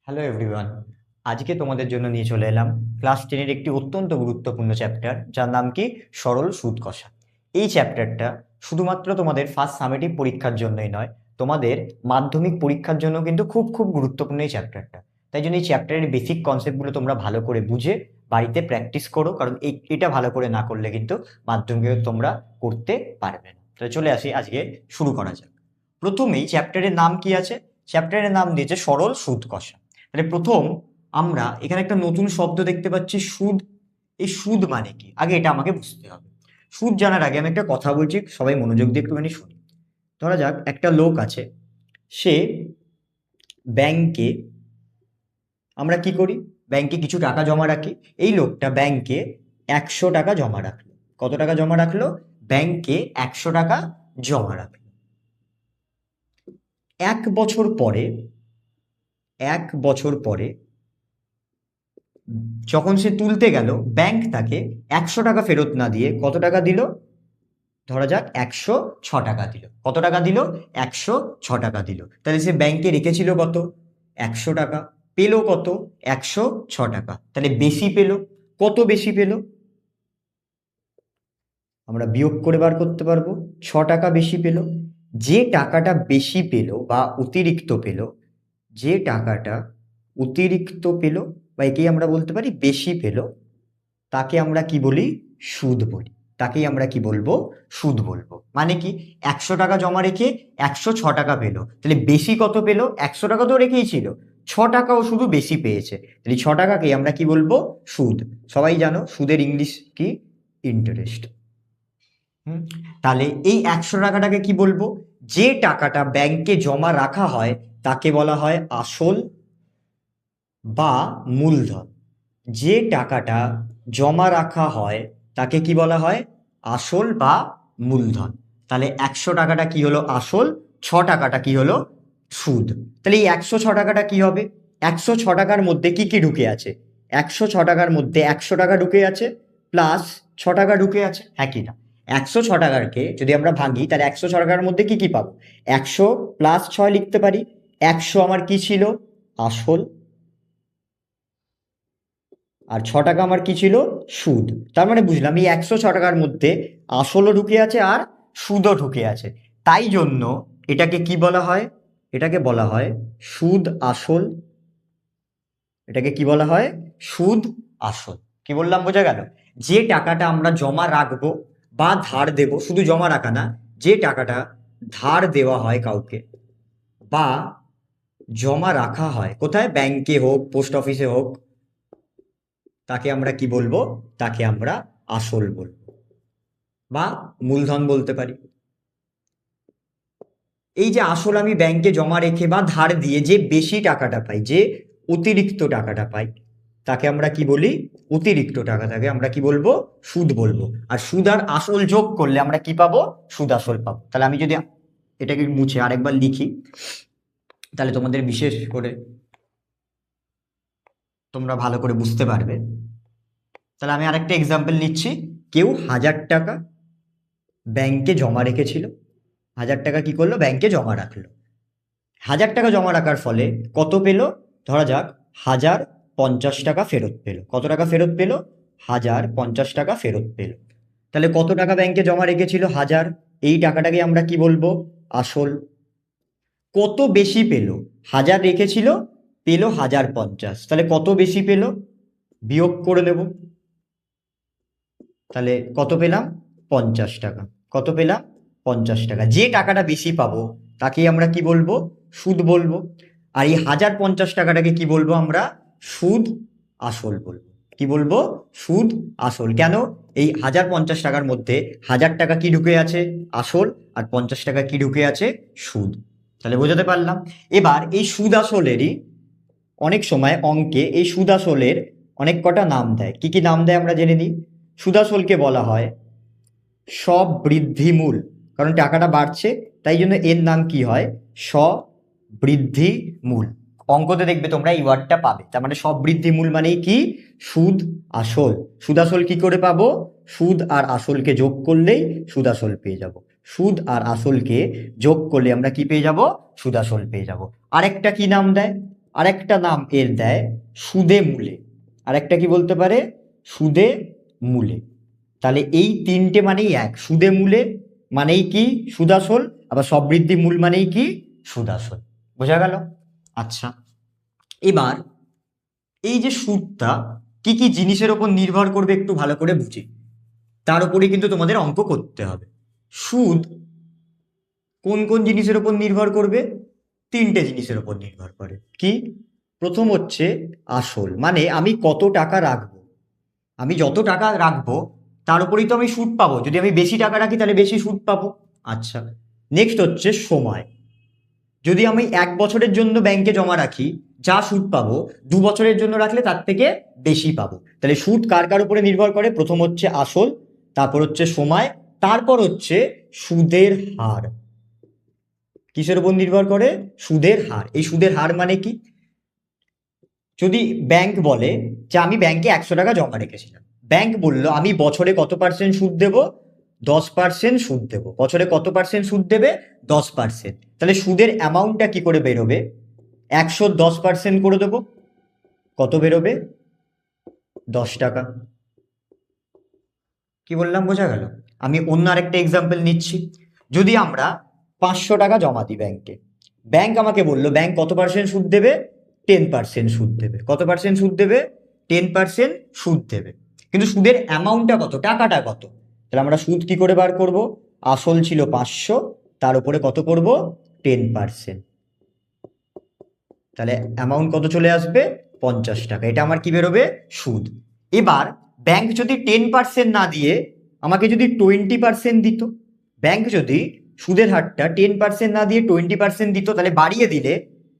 Hello everyone, আজকে তোমাদের জন্য নিয়ে চলে এলাম ক্লাস 10-এর একটি অত্যন্ত গুরুত্বপূর্ণ চ্যাপ্টার, যার নাম কি সরল সুদ কষা। এই চ্যাপ্টারটা শুধুমাত্র তোমাদের ফার্স্ট সামেটিভ পরীক্ষার জন্যই নয়, তোমাদের মাধ্যমিক পরীক্ষার জন্য কিন্তু খুব খুব গুরুত্বপূর্ণ এই চ্যাপ্টারটা। তাই জন্য এই চ্যাপ্টারের বেসিক কনসেপ্টগুলো তোমরা ভালো করে বুঝে বাড়িতে প্র্যাকটিস করো, কারণ এটা ভালো করে না করলে কিন্তু মাধ্যমিকে তোমরা করতে পারবে না। তাহলে চলে আসি, আজকে শুরু করা যাক। প্রথমেই চ্যাপ্টারের নাম কি আছে? চ্যাপ্টারের নাম দিয়েছে সরল সুদ কষা। তাহলে প্রথম আমরা এখানে একটা নতুন শব্দ দেখতে পাচ্ছি, সুদ। এই সুদ মানে কি, আগে এটা আমাকে বুঝতে হবে। সুদ জানার আগে আমি একটা কথা বলছি, সবাই মনোযোগ দিয়ে একটুখানি শুনি। ধরা যাক একটা লোক আছে, সে ব্যাংকে, আমরা কি করি, ব্যাংকে কিছু টাকা জমা রাখি। এই লোকটা ব্যাংকে 100 টাকা জমা রাখলো। কত টাকা জমা রাখলো? ব্যাংকে 100 টাকা জমা রাখলো। 1 বছর পরে যখন সে তুলতে গেল, ব্যাংক তাকে 100 টাকা ফেরত না দিয়ে কত টাকা দিল? ধরা যাক 106 টাকা দিল। কত টাকা দিল? 106 টাকা দিল। তাহলে সে ব্যাংকে রেখেছিল কত? 100 টাকা। পেল কত? 106 টাকা। তাহলে বেশি পেল। কত বেশি পেল? আমরা বিয়োগ করে বার করতে পারবো। 6 টাকা বেশি পেল। যে টাকাটা বেশি পেল বা অতিরিক্ত পেল, যে টাকাটা অতিরিক্ত পেল বা একেই আমরা বলতে পারি বেশি পেল, তাকে আমরা কি বলি? সুদ বলি। তাকেই আমরা কি বলবো? সুদ বলবো। মানে কি, 100 টাকা জমা রেখে 106 টাকা পেলো, তাহলে বেশি কত পেলো? 100 টাকা তো রেখেই ছিল, 6 টাকাও শুধু বেশি পেয়েছে। তাহলে 6 টাকাকে আমরা কি বলবো? সুদ। সবাই জানো সুদের ইংলিশ কি? ইন্টারেস্ট। তাহলে এই 100 টাকাটাকে কি বলবো? যে টাকাটা ব্যাংকে জমা রাখা হয় তাকে বলা হয় আসল বা মূলধন। যে টাকাটা জমা রাখা হয় তাকে কি বলা হয়? আসল বা মূলধন। তাহলে 100 টাকাটা কি হলো? আসল। 6 টাকাটা কি হলো? সুদ। তাহলে এই 106 টাকাটা কি হবে? 106 টাকার মধ্যে কি কি ঢুকে আছে? 106 টাকার মধ্যে 100 টাকা ঢুকে আছে, প্লাস 6 টাকা ঢুকে আছে, হ্যাঁ কি না? 106 টাকাকে যদি আমরা ভাঙি, তাহলে 106 টাকার মধ্যে কি কি পাবো? 100 + 6 লিখতে পারি। 100 আমার কি ছিল? আসল। আর 6 টাকা আমার কি ছিল? সুদ। তার মানে বুঝলাম এই 106 টাকার মধ্যে আসলও ঢুকে আছে আর সুদও ঢুকে আছে। তাই জন্য এটাকে কি বলা হয়? এটাকে বলা হয় সুদ আসল। এটাকে কি বলা হয়? সুদ আসল। কি বললাম, বোঝা গেল? যে টাকাটা আমরা জমা রাখবো বা ধার দেব, শুধু জমা রাখা না, যে টাকাটা ধার দেওয়া হয় কাউকে বা জমা রাখা হয়, কোথায়? ব্যাংকে হোক, পোস্ট অফিসে হোক, তাকে আমরা কি বলবো? তাকে আমরা আসল বলবো বা মূলধন বলতে পারি। এই যে আসল আমি ব্যাংকে জমা রেখে বা ধার দিয়ে যে বেশি টাকাটা পাই, যে অতিরিক্ত টাকাটা পাই, তাকে আমরা কি বলি? অতিরিক্ত টাকা। তাকে আমরা কি বলবো? সুদ বলবো। আর সুদ আর আসল যোগ করলে আমরা কি পাবো? সুদ আসল পাবো। তাহলে আমি যদি এটাকে মুছে আরেকবার লিখি, তাহলে তোমাদের বিশেষ করে তোমরা ভালো করে বুঝতে পারবে। তাহলে আমি আরেকটা এক্সাম্পল নিচ্ছি। কেউ 1000 টাকা ব্যাংকে জমা রেখেছিল। 1000 টাকা কি করলো? ব্যাংকে জমা রাখলো। 1000 টাকা জমা রাখার ফলে কত পেল? ধরা যাক 1050 টাকা ফেরত পেল। কত টাকা ফেরত পেল? 1050 টাকা ফেরত পেল। তাহলে কত টাকা ব্যাংকে জমা রেখেছিল? 1000। এই টাকাটাকে আমরা কি বলবো? আসল। কত বেশি পেল? 1000 রেখেছিল, পেল 1050। তাহলে কত বেশি পেল? বিয়োগ করে নেব। তাহলে কত পেলাম? 50 টাকা। কত পেলাম? 50 টাকা। যে টাকাটা বেশি পাবো তাকেই আমরা কি বলবো? সুদ বলবো। আর এই 1050 টাকাটাকে কি বলবো আমরা? সুদ আসল বলবো। কি বলবো? সুদ আসল। কেন? এই 1050 টাকার মধ্যে 1000 টাকা কি ঢুকে আছে? আসল। আর 50 টাকা কি ঢুকে আছে? সুদ। তাহলে বোঝাতে পারলাম। এবার এই সুদ আসলেরই অনেক সময় অঙ্কে এই সুদ আসলের অনেক কটা নাম দেয়। কি কি নাম দেয় আমরা জেনে নিই। সুদ আসলকে বলা হয় স্ববৃদ্ধিমূল, কারণ টাকাটা বাড়ছে, তাই জন্য এর নাম কি হয়? স্ববৃদ্ধিমূল। অঙ্কতে দেখবে তোমরা এই ওয়ার্ডটা পাবে। তার মানে স্ববৃদ্ধিমূল মানেই কি? সুদ আসল। সুদ আসল কি করে পাবো? সুদ আর আসলকে যোগ করলেই সুদ আসল পেয়ে যাব। সুদ আর আসলকে যোগ করলে আমরা কি পেয়ে যাব? সুদ আসল পেয়ে যাব। আরেকটা কি নাম দেয়? আরেকটা নাম এর দেয় সুদে মূলে, আরেকটা কি বলতে পারে, সুদে মূলে। তাহলে এই তিনটে মানেই এক, সুদে মূলে মানেই কি সুদাসল, আবার সবৃদ্ধি মূল মানেই কি সুদাসল। বোঝা গেল? আচ্ছা, এবার এই যে সুদটা কি কি জিনিসের ওপর নির্ভর করবে একটু ভালো করে বুঝি, তার উপরে কিন্তু তোমাদের অঙ্ক করতে হবে। সুদ কোন কোন জিনিসের উপর নির্ভর করবে? তিনটে জিনিসের উপর নির্ভর করে। কি? প্রথম হচ্ছে আসল, মানে আমি কত টাকা রাখবো, আমি যত টাকা রাখবো তার উপরেই তো আমি সুদ পাবো। যদি আমি বেশি টাকা রাখি তাহলে বেশি সুদ পাবো। আচ্ছা, নেক্সট হচ্ছে সময়, যদি আমি 1 বছরের জন্য ব্যাংকে জমা রাখি যা সুদ পাবো, 2 বছরের জন্য রাখলে তার থেকে বেশি পাবো। তাহলে সুদ কার কার উপরে নির্ভর করে? প্রথম হচ্ছে আসল, তারপর হচ্ছে সময়, তারপর হচ্ছে সুদের হার। কিসের উপর নির্ভর করে? সুদের হার। এই সুদের হার মানে কি? যদি ব্যাংক বলে যে আমি ব্যাংকে 100 টাকা জমা রেখেছিলাম, ব্যাংক বললো আমি বছরে কত পার্সেন্ট সুদ দেবো? 10% সুদ দেবো। বছরে কত পার্সেন্ট সুদ দেবে? 10%। তাহলে সুদের অ্যামাউন্টটা কি করে বেরোবে? 110% করে দেবো, কত বেরোবে? 10 টাকা। কি বললাম বোঝা গেল? আমি অন্য আরেকটা এক্সাম্পল নিচ্ছি। যদি আমরা 500 টাকা জমা দিই ব্যাংকে, ব্যাংক আমাকে বললো ব্যাংক কত পার্সেন্ট সুদ দেবে? 10% সুদ দেবে। কত পার্সেন্ট সুদ দেবে? 10% সুদ দেবে। কিন্তু সুদের অ্যামাউন্টটা কত, টাকাটা কত? তাহলে আমরা সুদ কি করে বার করব? আসল ছিল 500, তার উপরে কত করব? 10%। তাহলে অ্যামাউন্ট কত চলে আসবে? 50 টাকা। এটা আমার কি বেরোবে? সুদ। এবার ব্যাংক যদি 10% না দিয়ে আমাকে যদি 20% দিত, ব্যাংক যদি সুদের হারটা 10% না দিয়ে 20% দিত, তাহলে বাড়িয়ে দিলে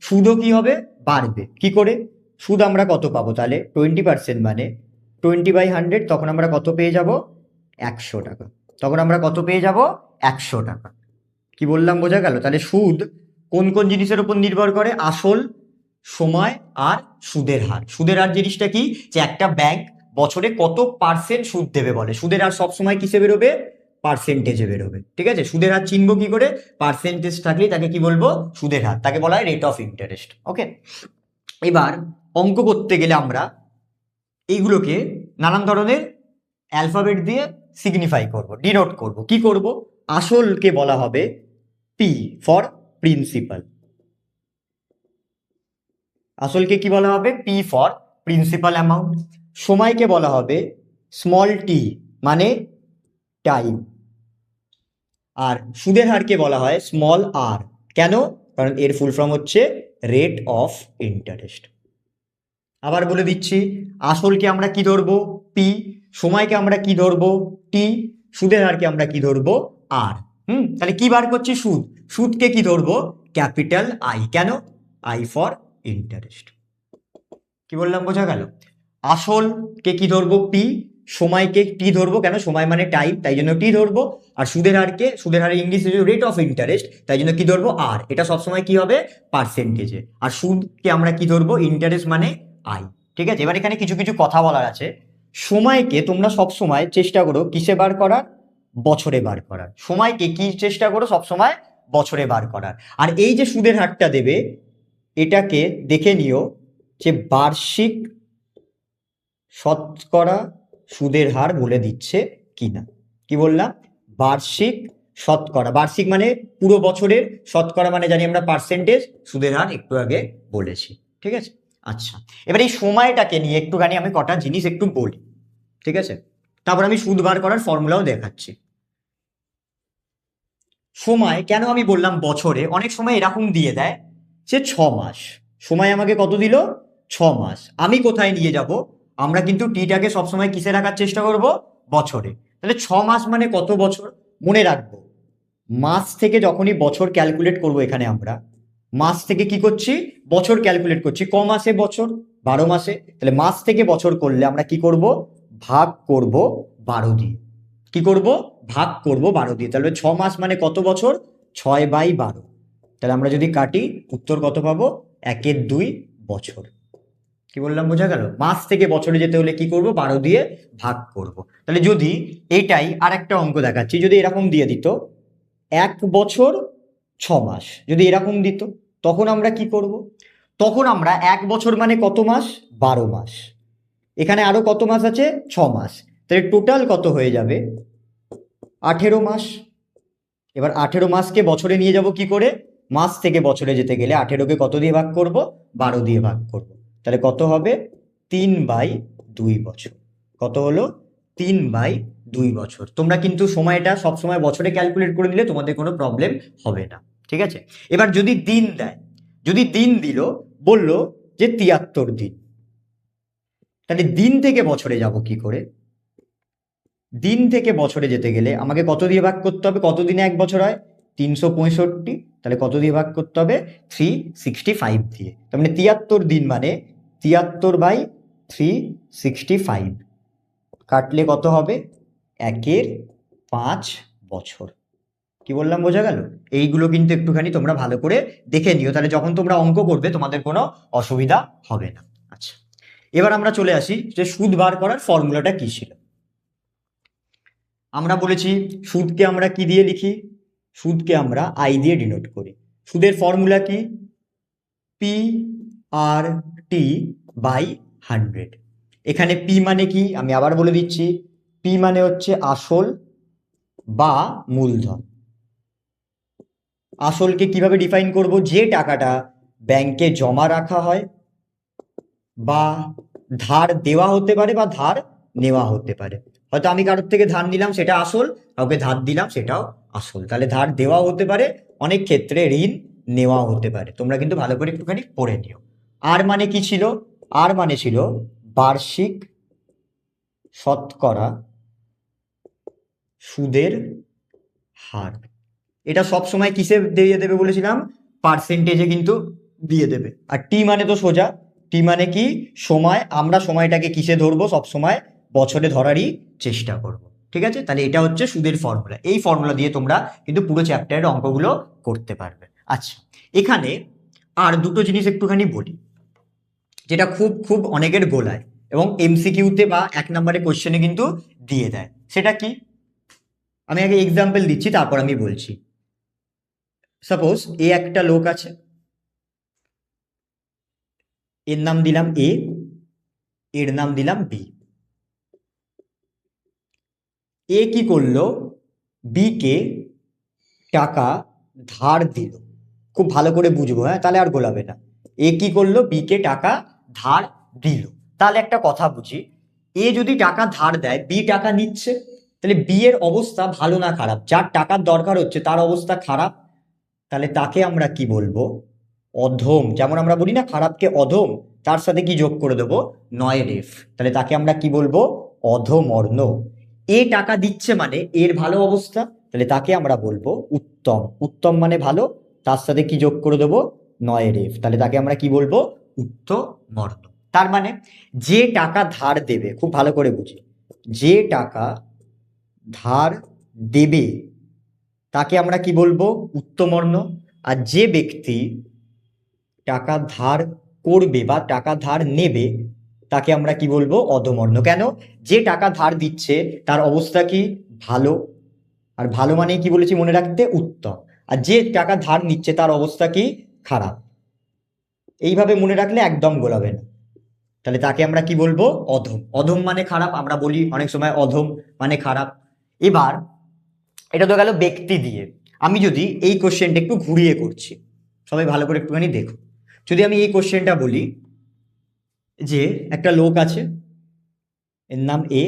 সুদও কি হবে? বাড়বে। কি করে? সুদ আমরা কত পাবো তাহলে? 20% মানে 20/100, তখন আমরা কত পেয়ে যাব? 100 টাকা। তখন আমরা কত পেয়ে যাব? 100 টাকা। কি বললাম বোঝা গেল? তাহলে সুদ কোন কোন জিনিসের উপর নির্ভর করে? আসল, সময় আর সুদের হার। সুদের হার জিনিসটা কি? যে একটা ব্যাংক বছরে কত পার্সেন্ট সুদ দেবে বলে। সুদের হার সবসময় কিসে বেরোবে? পার্সেন্টেজে বেরোবে। ঠিক আছে? সুদের হার চিনবো কি করে? পার্সেন্টেজ থাকলেই তাকে কি বলবো? সুদের হার। তাকে বলা হয় রেট অফ ইন্টারেস্ট। ওকে, এবার অঙ্ক করতে গেলে আমরা এইগুলোকে নানান ধরনের অ্যালফাবেট দিয়ে সিগনিফাই করব, ডিনোট করব। কি করব? আসলকে বলা হবে পি ফর প্রিন্সিপাল। আসলকে কি বলা হবে? P for principal amount. সময়কে বলা হবে স্মল টি, মানে টাইম। আর সুদের হারকে বলা হয় স্মল আর। কেন? কারণ এর ফুল ফর্ম হচ্ছে রেট অফ ইন্টারেস্ট। আবার বলে দিচ্ছি, আসলকে আমরা কি ধরবো? পি। সময়কে আমরা কি ধরবো? টি। সুদের হারকে আমরা কি ধরবো? আর। তাহলে কি বার করছি? সুদ। সুদকে কি ধরবো? Capital I. কেন? I for interest. কি বললাম বোঝা গেল? আসলকে কি ধরবো? পি। সময়কে টি ধরবো, কেন? সময় মানে টাইম, তাই জন্য টি ধরবো। আর সুদের হারকে, সুদের হারের ইংলিশ রেট অফ ইন্টারেস্ট, তাই জন্য কি ধরবো? আর। এটা সবসময় কি হবে? পার্সেন্টেজে। আর সুদকে আমরা কি ধরবো? ইন্টারেস্ট মানে আই। ঠিক আছে? এবার এখানে কিছু কিছু কথা বলার আছে। সময়কে তোমরা সবসময় চেষ্টা করো কিসে বার করার? বছরে বার করার। সময়কে কি চেষ্টা করো? সবসময় বছরে বার করার। আর এই যে সুদের হারটা দেবে, এটাকে দেখে নিও যে বার্ষিক শতকরা সুদের হার বলে দিচ্ছে কিনা। কি বললাম? বার্ষিক শতকরা। বার্ষিক মানে পুরো বছরের, শতকরা মানে জানি আমরা পার্সেন্টেজ, সুদের হার একটু আগে বলেছি। ঠিক আছে? আচ্ছা, এবার এই সময়টাকে নিয়ে একটুখানি আমি কটা জিনিস একটু বলি। ঠিক আছে? তারপর আমি সুদ বার করার ফর্মুলাও দেখাচ্ছি। সময় কেন আমি বললাম বছরে? অনেক সময় এরকম দিয়ে দেয় যে 6 মাস। সময় আমাকে কত দিল? 6 মাস। আমি কোথায় নিয়ে যাব? আমরা কিন্তু টিটাকে সবসময় কিসে রাখার চেষ্টা করব? বছরে। তাহলে 6 মাস মানে কত বছর? মনে রাখবো, মাস থেকে যখনই বছর ক্যালকুলেট করব, এখানে আমরা মাস থেকে কি করছি? বছর ক্যালকুলেট করছি। ক মাসে বছর? 12 মাসে। তাহলে মাস থেকে বছর করলে আমরা কি করব? ভাগ করব 12 দিয়ে। কি করব? ভাগ করব 12 দিয়ে। তাহলে 6 মাস মানে কত বছর? 6/12। তাহলে আমরা যদি কাটি, উত্তর কত পাবো? 1-2 বছর। কি বললাম বোঝা গেল? মাস থেকে বছরে যেতে হলে কি করব? 12 দিয়ে ভাগ করব। তাহলে যদি এইটাই আর একটা অঙ্ক দেখাচ্ছি, যদি এরকম দিয়ে দিত 1 বছর 6 মাস, যদি এরকম দিত, তখন আমরা কি করব? তখন আমরা 1 বছর মানে কত মাস? 12 মাস। এখানে আরো কত মাস আছে? 6 মাস। তাহলে টোটাল কত হয়ে যাবে? 18 মাস। এবার 18 মাসকে বছরে নিয়ে যাব কি করে? মাস থেকে বছরে যেতে গেলে 18কে কত দিয়ে ভাগ করব? 12 দিয়ে ভাগ করব। তাহলে কত হবে? 3/2 বছর। কত হলো? 3/2 বছর। তোমরা কিন্তু সময়টা সবসময় বছরে ক্যালকুলেট করে নিলে তোমাদের কোনো প্রবলেম হবে না। ঠিক আছে? এবার যদি দিন দেয়, যদি দিন দিল, বলল যে 73 দিন, তাহলে দিন থেকে বছরে যাব কি করে? দিন থেকে বছরে যেতে গেলে আমাকে কত দিয়ে ভাগ করতে হবে? কত দিনে 1 বছর হয়? 365। তাহলে কত দিয়ে ভাগ করতে হবে? 365 দিয়ে। তার মানে 73 দিন মানে 73/365। কাটলে কত হবে? 1/5 বছর। কি বললাম বোঝা গেল? এইগুলো কিন্তু একটুখানি তোমরা ভালো করে দেখে নিও, তাহলে যখন তোমরা অঙ্ক করবে তোমাদের কোনো অসুবিধা হবে না। আচ্ছা, এবার আমরা চলে আসি যে সুদ বার করার ফর্মুলাটা কি ছিল। আমরা বলেছি সুদকে আমরা কি দিয়ে লিখি? সুদকে আমরা আই দিয়ে ডিনোট করি। সুদের ফর্মুলা কি? P/100। এখানে পি মানে কি আমি আবার বলে দিচ্ছি। পি মানে হচ্ছে আসল বা মূলধন। আসলকে কিভাবে ডিফাইন করব? যে টাকাটা ব্যাংকে জমা রাখা হয় বা ধার দেওয়া হতে পারে বা ধার নেওয়া হতে পারে। হয়তো আমি কারোর থেকে ধার নিলাম, সেটা আসল, কাউকে ধার দিলাম, সেটাও আসল। তাহলে ধার দেওয়া হতে পারে, অনেক ক্ষেত্রে ঋণ নেওয়া হতে পারে। তোমরা কিন্তু ভালো করে একটুখানি পড়ে নিও। আর মানে কি ছিল? আর মানে ছিল বার্ষিক শতকরা সুদের হার। এটা সব সময় কিসে দিয়ে দেবে বলেছিলাম? পার্সেন্টেজে কিন্তু দিয়ে দেবে। আর টি মানে তো সোজা, টি মানে কি? সময়। আমরা সময়টাকে কিসে ধরবো? সব সময় বছরে ধরারই চেষ্টা করব। ঠিক আছে? তাহলে এটা হচ্ছে সুদের ফর্মুলা। এই ফর্মুলা দিয়ে তোমরা কিন্তু পুরো চ্যাপ্টারের অঙ্কগুলো করতে পারবে। আচ্ছা, এখানে আর দুটো জিনিস একটুখানি বলি, যেটা খুব খুব অনেকের গোলায় এবং এমসিকিউতে বা 1 নম্বরের কোশ্চেনে কিন্তু দিয়ে দেয়। সেটা কি? আমি আগে এক্সাম্পল দিচ্ছি, তারপর আমি বলছি। সাপোজ এ একটা লোক আছে, এর নাম দিলাম এ, এর নাম দিলাম বি। এ কি করলো? বি কে টাকা ধার দিল। খুব ভালো করে বুঝবো, হ্যাঁ, তাহলে আর গোলাবে না। এ কি করলো? বি কে টাকা ধার দিল। তাহলে একটা কথা বুঝি, এ যদি টাকা ধার দেয়, বি টাকা নিচ্ছে, তাহলে বি এর অবস্থা ভালো না খারাপ? যার টাকার দরকার হচ্ছে তার অবস্থা খারাপ, তাহলে তাকে আমরা কি বলবো? অধম। যেমন আমরা বলি না খারাপকে অধম, তার সাথে কি যোগ করে দেবো? নয় রেফ। তাহলে তাকে আমরা কি বলবো? অধমর্ণ। এ টাকা দিচ্ছে মানে এর ভালো অবস্থা, তাহলে তাকে আমরা বলবো উত্তম। উত্তম মানে ভালো, তার সাথে কি যোগ করে দেবো? নয় রেফ। তাহলে তাকে আমরা কি বলবো? উত্তমর্ণ। তার মানে যে টাকা ধার দেবে, খুব ভালো করে বুঝি, যে টাকা ধার দেবে তাকে আমরা কি বলবো? উত্তমর্ণ। আর যে ব্যক্তি টাকা ধার করবে বা টাকা ধার নেবে তাকে আমরা কি বলবো? অধমর্ণ। কেন? যে টাকা ধার দিচ্ছে তার অবস্থা কি? ভালো। আর ভালো মানে কি বলেছি মনে রাখতে? উত্তম। আর যে টাকা ধার নিচ্ছে তার অবস্থা কি? খারাপ। এইভাবে মনে রাখলে একদম গোলাবে না। তাহলে তাকে আমরা কি বলবো? অধম। অধম মানে খারাপ, আমরা বলি অনেক সময় অধম মানে খারাপ। এবার এটা তো গেল ব্যক্তি দিয়ে। আমি যদি এই কোশ্চেনটা একটু ঘুরিয়ে করছি, সবাই ভালো করে একটুখানি দেখো। যদি আমি এই কোশ্চেনটা বলি যে একটা লোক আছে, এর নাম এ।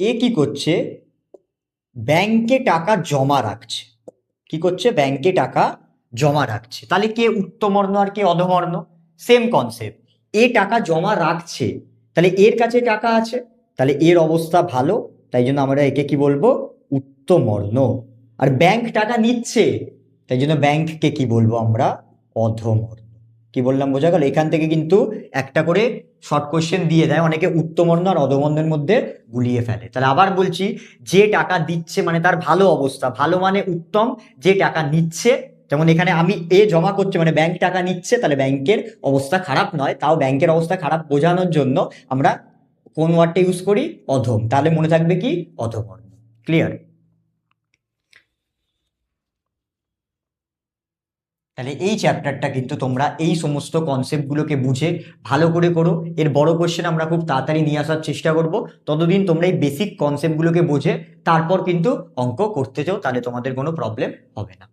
এ কি করছে? ব্যাংকে টাকা জমা রাখছে। কি করছে? ব্যাংকে টাকা জমা রাখছে। তাহলে কে উত্তমর্ণ আর কে অধমর্ণ? Same concept. এ টাকা জমা রাখছে, তাহলে এর কাছে টাকা আছে, তাহলে এর অবস্থা ভালো, তাই জন্য আমরা একে কি বলবো? উত্তমর্ণ। আর ব্যাংক টাকা নিচ্ছে, তাই জন্য ব্যাংককে কি বলবো আমরা? অধমর্ণ। কি বললাম বোঝা গেল? এখান থেকে কিন্তু একটা করে শর্ট কোশ্চেন দিয়ে দেয়, অনেকে উত্তমর্ণ আর অধমর্ণের মধ্যে গুলিয়ে ফেলে। তাহলে আবার বলছি, যে টাকা দিচ্ছে মানে তার ভালো অবস্থা, ভালো মানে উত্তম। যে টাকা নিচ্ছে, যেমন এখানে আমি এ জমা করছে মানে ব্যাংক টাকা নিচ্ছে, তাহলে ব্যাংকের অবস্থা খারাপ নয়, তাও ব্যাংকের অবস্থা খারাপ বোঝানোর জন্য আমরা কোন ওয়ার্ডটা ইউজ করি? অধম। তাহলে মনে থাকবে কি? অধমর্ণ। ক্লিয়ার? তাহলে এই চ্যাপ্টারটা কিন্তু তোমরা এই সমস্ত কনসেপ্টগুলোকে বুঝে ভালো করে করো। এর বড় কোশ্চেন আমরা খুব তাড়াতাড়ি নিয়ে আসার চেষ্টা করব। ততদিন তোমরা এই বেসিক কনসেপ্টগুলোকে বুঝে তারপর কিন্তু অঙ্ক করতে চাও, তাহলে তোমাদের কোনো প্রবলেম হবে না।